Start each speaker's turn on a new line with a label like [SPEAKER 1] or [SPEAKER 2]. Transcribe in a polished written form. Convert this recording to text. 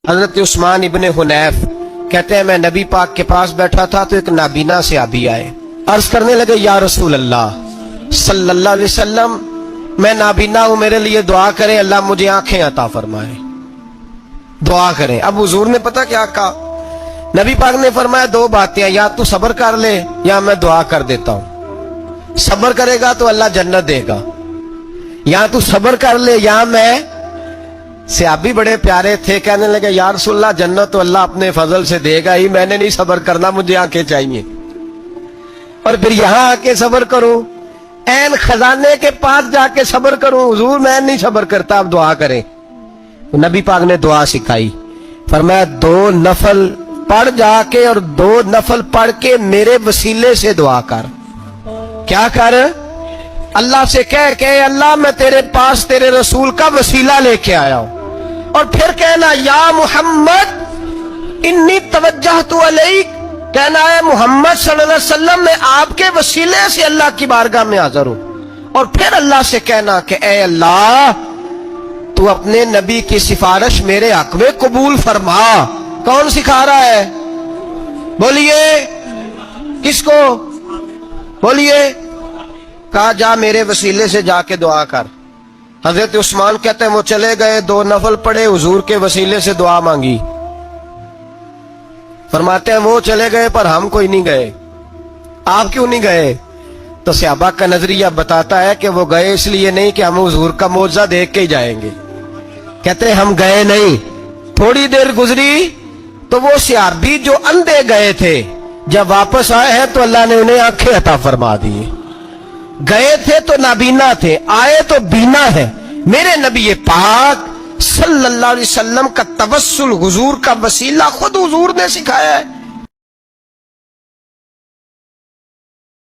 [SPEAKER 1] حضرت عثمان ابن حنیف کہتے ہیں میں نبی پاک کے پاس بیٹھا تھا تو ایک نابینا صحابی آئے، عرض کرنے لگے یا رسول اللہ صلی اللہ علیہ وسلم میں نابینا ہوں، میرے لیے دعا کریں، اللہ مجھے آنکھیں عطا فرمائے، دعا کریں۔ اب حضور نے پتہ کیا کہا؟ نبی پاک نے فرمایا دو باتیں، یا تو صبر کر لے یا میں دعا کر دیتا ہوں۔ صبر کرے گا تو اللہ جنت دے گا، یا تو صبر کر لے یا میں۔ صحابی بڑے پیارے تھے، کہنے لگے یا رسول اللہ جنت تو اللہ اپنے فضل سے دے گا ہی، میں نے نہیں صبر کرنا، مجھے آنکھیں چاہیے، اور پھر یہاں آ کے صبر کروں، این خزانے کے پاس جا کے صبر کروں؟ حضور میں نہیں صبر کرتا، آپ دعا کریں۔ نبی پاک نے دعا سکھائی، فرمایا دو نفل پڑھ جا کے اور دو نفل پڑھ کے میرے وسیلے سے دعا کر۔ کیا کر؟ اللہ سے کہہ کہ اللہ میں تیرے پاس تیرے رسول کا وسیلہ لے کے آیا ہوں، اور پھر کہنا یا محمد انی توجہت علیک، کہنا ہے محمد صلی اللہ علیہ وسلم میں آپ کے وسیلے سے اللہ کی بارگاہ میں حاضر ہوں، اور پھر اللہ سے کہنا کہ اے اللہ تو اپنے نبی کی سفارش میرے حق میں قبول فرما۔ کون سکھا رہا ہے؟ بولیے کس کو؟ بولیے۔ کہا جا میرے وسیلے سے جا کے دعا کر۔ حضرت عثمان کہتے ہیں وہ چلے گئے، دو نفل پڑھے، حضور کے وسیلے سے دعا مانگی۔ فرماتے ہیں وہ چلے گئے پر ہم کوئی نہیں گئے۔ آپ کیوں نہیں گئے؟ تو صحابہ کا نظریہ بتاتا ہے کہ وہ گئے اس لیے نہیں کہ ہم حضور کا معجزہ دیکھ کے ہی جائیں گے، کہتے ہیں ہم گئے نہیں۔ تھوڑی دیر گزری تو وہ صحابی جو اندھے گئے تھے جب واپس آئے ہیں تو اللہ نے انہیں آنکھیں عطا فرما دی۔ گئے تھے تو نابینا تھے، آئے تو بینا ہے۔ میرے نبی پاک صلی اللہ علیہ وسلم کا توسل، حضور کا وسیلہ خود حضور نے سکھایا ہے۔